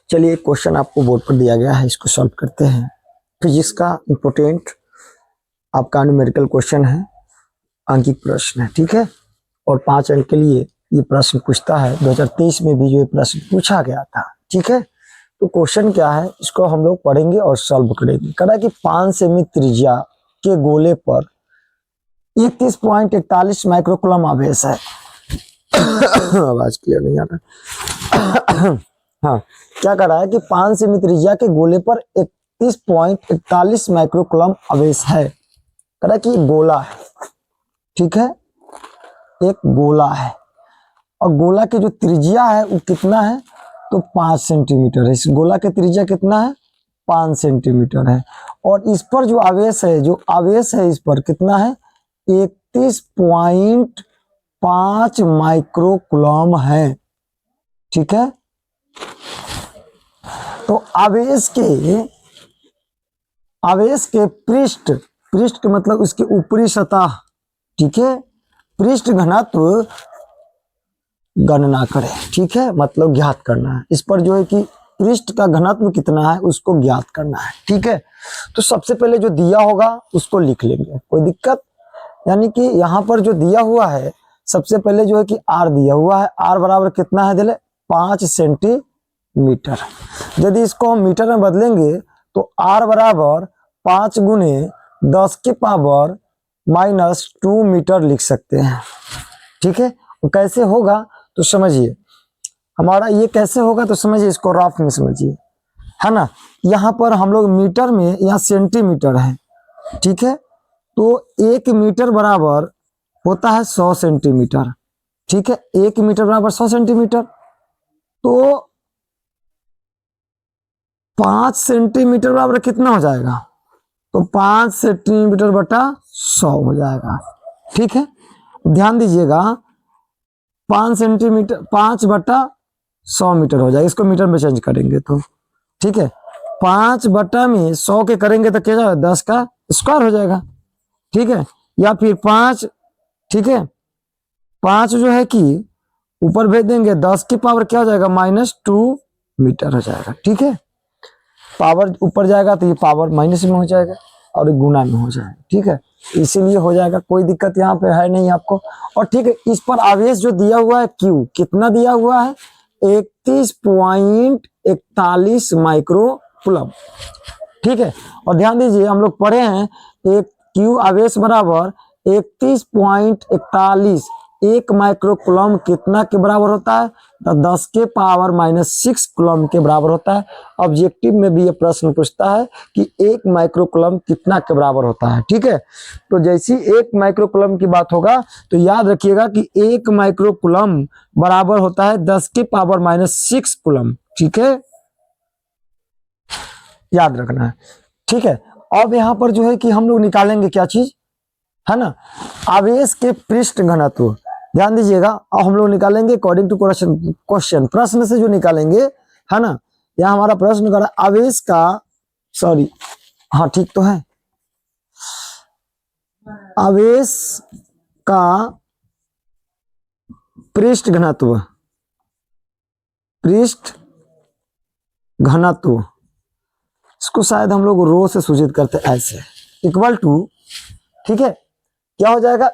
चलिए एक क्वेश्चन आपको बोर्ड पर दिया गया है, इसको सॉल्व करते हैं। फिजिक्स का इम्पोर्टेंट आपका न्यूमेरिकल क्वेश्चन है, अंकिक प्रश्न है, ठीक है। और 5 अंक के लिए ये प्रश्न पूछता है। 2023 में भी जो ये प्रश्न पूछा गया था, ठीक है। तो क्वेश्चन क्या है, इसको हम लोग पढ़ेंगे और सॉल्व करेंगे। कह रहा है कि 5 सेमी त्रिज्या के गोले पर 31.41 माइक्रोकूलम आवेश है। आवाज क्लियर नहीं आ रहा। हाँ, क्या कर रहा है कि 5 सेमी त्रिज्या के गोले पर 31.41 माइक्रोकूलम आवेश है। कह रहा है कि एक गोला है, ठीक है, एक गोला है और गोला की जो त्रिज्या है वो कितना है, तो 5 सेंटीमीटर है। इस गोला की त्रिज्या कितना है, 5 सेंटीमीटर है। और इस पर जो आवेश है इस पर कितना है, 31.5 माइक्रोकूलम है, ठीक है। तो आवेश के पृष्ठ के मतलब उसके ऊपरी सतह, ठीक है, पृष्ठ घनत्व गणना करें, ठीक है, मतलब ज्ञात करना है। इस पर जो है कि पृष्ठ का घनत्व कितना है उसको ज्ञात करना है, ठीक है। तो सबसे पहले जो दिया होगा उसको लिख लेंगे, कोई दिक्कत। यानी कि यहाँ पर जो दिया हुआ है, सबसे पहले जो है कि आर दिया हुआ है, आर बराबर कितना है, दिले 5 सेंटीमीटर। यदि इसको हम मीटर में बदलेंगे तो आर बराबर 5 गुने 10 के पावर -2 मीटर लिख सकते हैं, ठीक है। कैसे होगा तो समझिए, हमारा ये कैसे होगा तो समझिए, इसको रफ में समझिए, है ना। यहाँ पर हम लोग मीटर में, यहाँ सेंटीमीटर है, ठीक है। तो 1 मीटर बराबर होता है 100 सेंटीमीटर, ठीक है। 1 मीटर बराबर 100 सेंटीमीटर। तो 5 सेंटीमीटर बराबर कितना हो जाएगा, तो 5 सेंटीमीटर बटा 100 हो जाएगा, ठीक है। ध्यान दीजिएगा, 5 सेंटीमीटर 5 बटा 100 मीटर हो जाएगा। इसको मीटर में चेंज करेंगे तो, ठीक है, 5 बटा में 100 के करेंगे तो क्या जाएगा, 10 का स्क्वायर हो जाएगा, ठीक है। या फिर 5, ठीक है, 5 जो है कि ऊपर भेज देंगे, 10 की पावर क्या हो जाएगा, -2 मीटर हो जाएगा, ठीक है। पावर ऊपर जाएगा तो ये पावर माइनस में हो जाएगा और गुना में हो जाएगा, ठीक है। इसीलिए हो जाएगा, कोई दिक्कत यहाँ पे है नहीं आपको। और ठीक है, इस पर आवेश जो दिया हुआ है Q कितना दिया हुआ है, 31.41 माइक्रोकूलम, ठीक है। और ध्यान दीजिए, हम लोग पढ़े हैं एक Q आवेश बराबर 31.41, 1 माइक्रोकूलम कितना के बराबर होता है, तो 10 के पावर -6 कूलम के बराबर होता है। ऑब्जेक्टिव में भी ये प्रश्न पूछता है कि 1 माइक्रोकूलम कितना के बराबर होता है, ठीक है। तो जैसी 1 माइक्रोकूलम की बात होगा तो याद रखिएगा कि 1 माइक्रोकूलम बराबर होता है 10 के पावर -6 कूलम, ठीक है, याद रखना है, ठीक है। अब यहाँ पर जो है कि हम लोग निकालेंगे क्या चीज, है ना, आवेश के पृष्ठ घनत्व। ध्यान दीजिएगा, अब हम लोग निकालेंगे अकॉर्डिंग टू क्वेश्चन, प्रश्न से जो निकालेंगे, है ना। यहाँ हमारा प्रश्न कर रहा है आवेश का, सॉरी, हाँ ठीक तो है, आवेश का पृष्ठ घनत्व, इसको शायद हम लोग रो से सूचित करते हैं, ऐसे इक्वल टू, ठीक है। क्या हो जाएगा,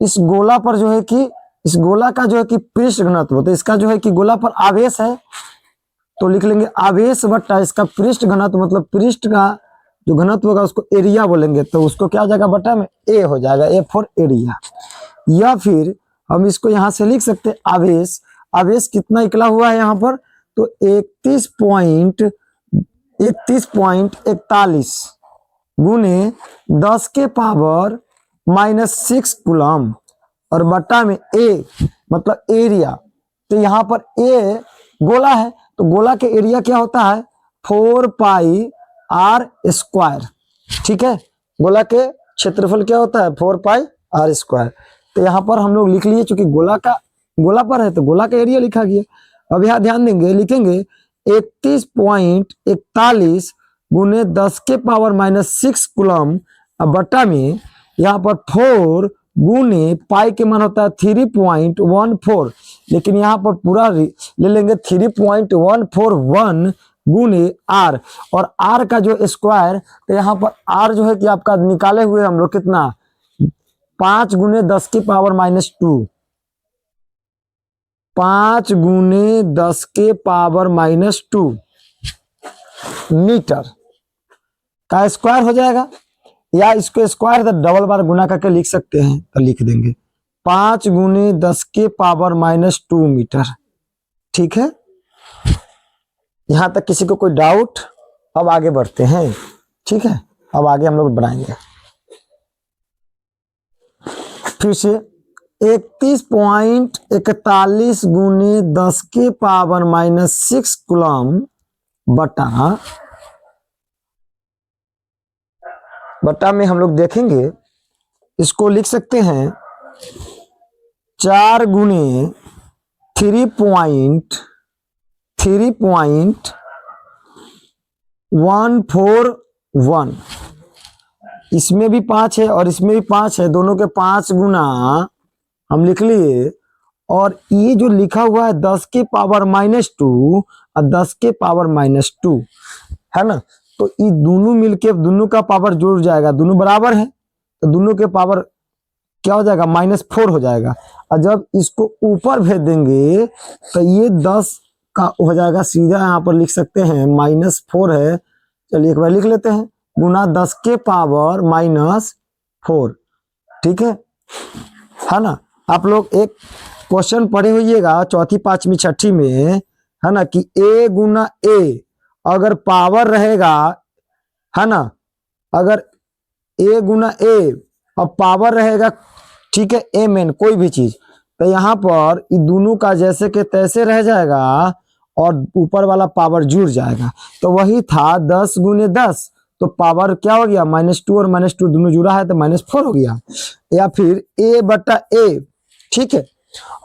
इस गोला पर जो है कि, इस गोला का जो है कि पृष्ठ घनत्व, तो इसका जो है कि गोला पर आवेश है तो लिख लेंगे आवेश बट्टा इसका पृष्ठ घनत्व, मतलब पृष्ठ का जो घनत्व होगा उसको एरिया बोलेंगे, तो उसको क्या हो जाएगा, बट्टा में ए हो जाएगा, ए फॉर एरिया। या फिर हम इसको यहां से लिख सकते हैं आवेश कितना निकला हुआ है यहाँ पर, तो 31.41 गुने 10 के पावर -6 कूलम और बट्टा में ए मतलब एरिया। तो यहाँ पर ए गोला है तो गोला के एरिया क्या होता है, 4πr², ठीक है। गोला के क्षेत्रफल क्या होता है, 4πr²। तो यहाँ पर हम लोग लिख लिए, चूंकि गोला पर है तो गोला का एरिया लिखा गया। अब यहाँ ध्यान देंगे, लिखेंगे 31.41 गुने 10 के पावर -6 कूलम बट्टा में यहाँ पर 4 गुने पाई के मान होता है 3.14, लेकिन यहाँ पर पूरा ले लेंगे 3.141 गुने आर, और आर का जो स्क्वायर, तो यहाँ पर आर जो है कि आपका निकाले हुए हम लोग कितना 5 गुने 10 की पावर -2, 5 गुने 10 के पावर -2 मीटर का स्क्वायर हो जाएगा, या इसको स्क्वायर तो डबल बार गुना करके लिख सकते हैं, तो लिख देंगे 5 गुने 10 के पावर -2 मीटर। ठीक है, यहां तक किसी को कोई डाउट? अब आगे बढ़ते हैं। ठीक है, अब आगे हम लोग बढ़ाएंगे फिर से 31.41 गुने 10 के पावर -6 कूलम बटा में हम लोग देखेंगे, इसको लिख सकते हैं 4 गुने 3.141, इसमें भी 5 है और इसमें भी 5 है, दोनों के 5 गुना हम लिख लिए, और ये जो लिखा हुआ है 10 के पावर -2 और 10 के पावर -2 है ना, तो ये दोनों मिलके दोनों का पावर जुड़ जाएगा, दोनों बराबर है तो दोनों के पावर क्या हो जाएगा -4 हो जाएगा, और जब इसको ऊपर भेज देंगे तो ये 10 का हो जाएगा, सीधा यहाँ पर लिख सकते हैं -4 है, चलिए एक बार लिख लेते हैं, गुना 10 के पावर -4। ठीक है ना। आप लोग एक क्वेश्चन पढ़े होइएगा चौथी पांचवी छठी में, है ना, कि a गुना a अगर पावर रहेगा, है ना, अगर a गुना a और पावर रहेगा, ठीक है, m n कोई भी चीज, तो यहाँ पर ये दोनों का जैसे के तैसे रह जाएगा और ऊपर वाला पावर जुड़ जाएगा, तो वही था 10 गुने 10, तो पावर क्या हो गया -2 और -2 दोनों जुड़ा है तो -4 हो गया, या फिर a बटा a। ठीक है,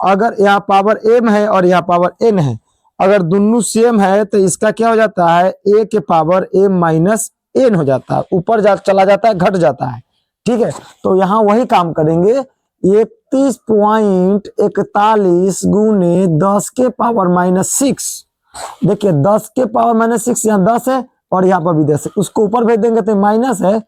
अगर यहाँ पावर m है और यहाँ पावर n है, अगर दोनों सेम है तो इसका क्या हो जाता है a के पावर m n हो जाता है, ऊपर चला जाता है, घट जाता है। ठीक है, तो यहाँ वही काम करेंगे, 31.41 गुने 10 के पावर -6, देखिए 10 के पावर -6 यहाँ 10 है और यहाँ पर भी 10 है, उसको ऊपर भेज देंगे तो माइनस है,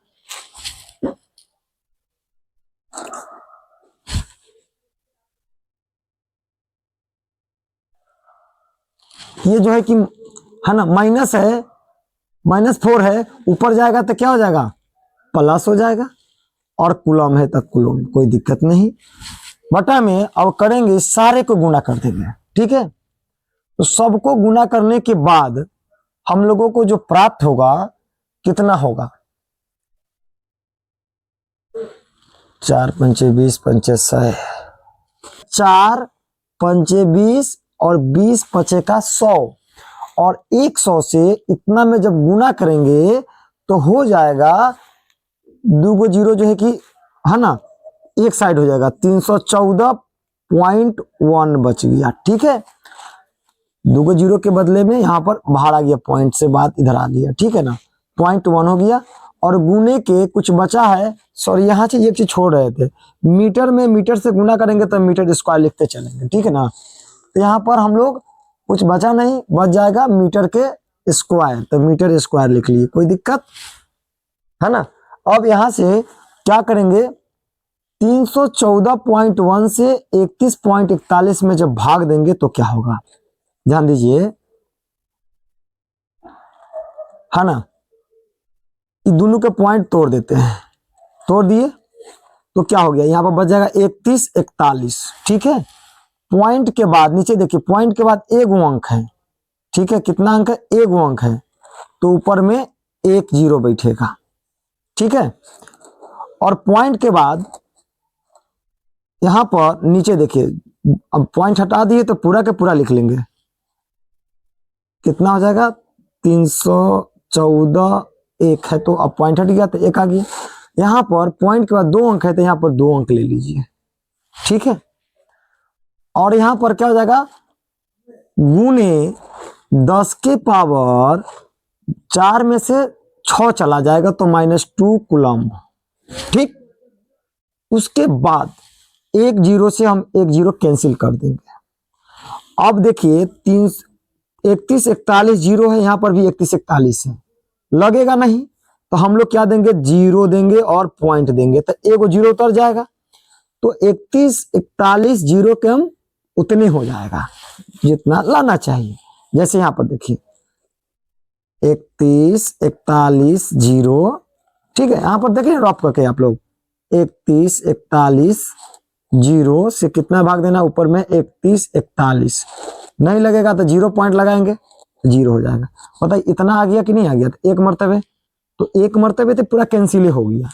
ये जो है कि, है ना, माइनस है, -4 है, ऊपर जाएगा तो क्या हो जाएगा प्लस हो जाएगा, और कूलम है तो कूलम, कोई दिक्कत नहीं। बटा में अब करेंगे सारे को गुना कर देंगे। ठीक है, तो सबको गुना करने के बाद हम लोगों को जो प्राप्त होगा कितना होगा, 4 पंचे 20 पंचे 100, 4 पंचे 20 और 20 पचे का 100, और 100 से इतना में जब गुना करेंगे तो हो जाएगा, 2 गो जीरो जो है कि, है ना, एक साइड हो जाएगा, 314.1 बच गया। ठीक है, 2 गो जीरो के बदले में यहाँ पर बाहर आ गया, पॉइंट से बात इधर आ गया। ठीक है ना, 0.1 हो गया, और गुने के कुछ बचा है, सॉरी यहाँ से एक चीज छोड़ रहे थे, मीटर में मीटर से गुना करेंगे तो मीटर स्क्वायर लिखते चलेंगे। ठीक है ना, तो यहाँ पर हम लोग कुछ बचा नहीं, बच जाएगा मीटर के स्क्वायर, तो मीटर स्क्वायर लिख लिए, कोई दिक्कत है ना। अब यहां से क्या करेंगे, 314.1 से 31.41 में जब भाग देंगे तो क्या होगा, ध्यान दीजिए, है ना, ये दोनों के पॉइंट तोड़ देते हैं, तोड़ दिए तो क्या हो गया, यहां पर बच जाएगा 31 41। ठीक है, पॉइंट के बाद नीचे देखिए, पॉइंट के बाद एक अंक है। ठीक है, कितना अंक है, एक अंक है, तो ऊपर में एक जीरो बैठेगा। ठीक है, और पॉइंट के बाद यहां पर नीचे देखिए, अब पॉइंट हटा दिए तो पूरा के पूरा लिख लेंगे, कितना हो जाएगा 314, एक है तो अब पॉइंट हट गया तो एक आ गया, यहां पर पॉइंट के बाद 2 अंक है तो यहां पर 2 अंक ले लीजिए। ठीक है, और यहां पर क्या हो जाएगा, गुने 10 के पावर 4 में से 6 चला जाएगा तो -2 कूलम। ठीक, उसके बाद एक जीरो से हम एक जीरो कैंसिल कर देंगे। अब देखिए 31 41 जीरो है, यहाँ पर भी 31 41 है, लगेगा नहीं तो हम लोग क्या देंगे, जीरो देंगे और पॉइंट देंगे, तो एक जीरो उतर जाएगा। तो 31 41 जीरो के हम उतने हो जाएगा जितना लाना चाहिए। जैसे यहाँ पर देखिए 31 41 जीरो, ठीक है, यहाँ पर देखिए ड्रॉप करके आप लोग 31 41 जीरो से कितना भाग देना, ऊपर में 31 41, नहीं लगेगा तो जीरो पॉइंट लगाएंगे, जीरो हो जाएगा। बताइए इतना आ गया कि नहीं आ गया, तो एक मरतबे, तो एक मरतबे तो पूरा कैंसिल हो गया,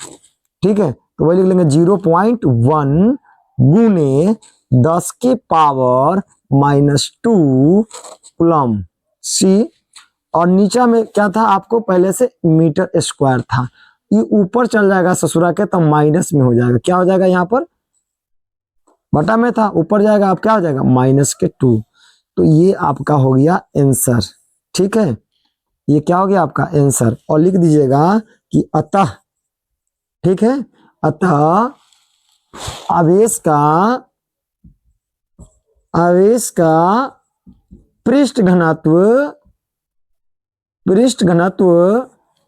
ठीक है। तो वही लिख लेंगे 0.1 गुने 10 के पावर -2 कूलम सी, और नीचा में क्या था आपको पहले से मीटर स्क्वायर था, ये ऊपर चल जाएगा ससुरा के तो माइनस में हो जाएगा, क्या हो जाएगा, यहाँ पर बटा में था ऊपर जाएगा, अब क्या हो जाएगा -2। तो ये आपका हो गया आंसर, ठीक है, ये क्या हो गया आपका आंसर। और लिख दीजिएगा कि अतः, ठीक है, अतः आवेश का पृष्ठ घनत्व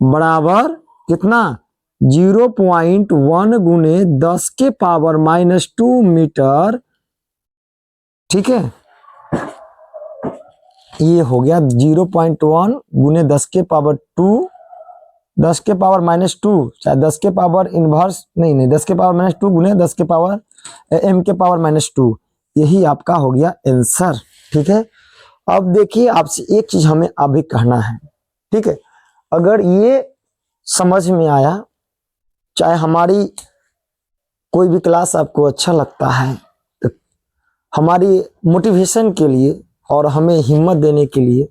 बराबर कितना, 0.1 गुने 10 के पावर -2 मीटर, ठीक है, ये हो गया 0.1 गुने 10 के पावर 2, 10 के पावर -2, चाहे 10 के पावर इनवर्स, नहीं 10 के पावर -2 गुने 10 के पावर m के पावर -2, यही आपका हो गया आंसर, ठीक है। अब देखिए आपसे एक चीज हमें अभी कहना है, ठीक है, अगर ये समझ में आया, चाहे हमारी कोई भी क्लास आपको अच्छा लगता है, तो हमारी मोटिवेशन के लिए और हमें हिम्मत देने के लिए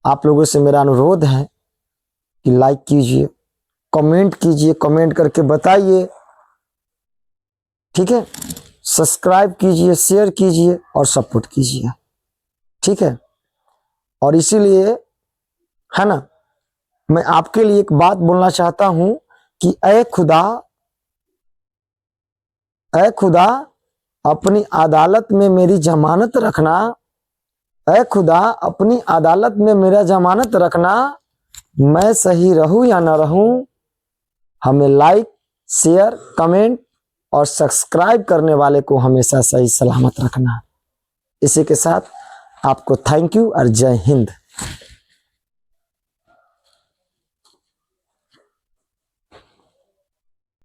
आप लोगों से मेरा अनुरोध है कि लाइक कीजिए, कमेंट कीजिए, कमेंट करके बताइए, ठीक है, सब्सक्राइब कीजिए, शेयर कीजिए और सपोर्ट कीजिए, ठीक है। और इसीलिए है ना, मैं आपके लिए एक बात बोलना चाहता हूं कि ऐ खुदा अपनी अदालत में मेरी जमानत रखना, ऐ खुदा अपनी अदालत में मेरा जमानत रखना, मैं सही रहूं या ना रहूं, हमें लाइक शेयर कमेंट और सब्सक्राइब करने वाले को हमेशा सही सलामत रखना। इसी के साथ आपको थैंक यू और जय हिंद।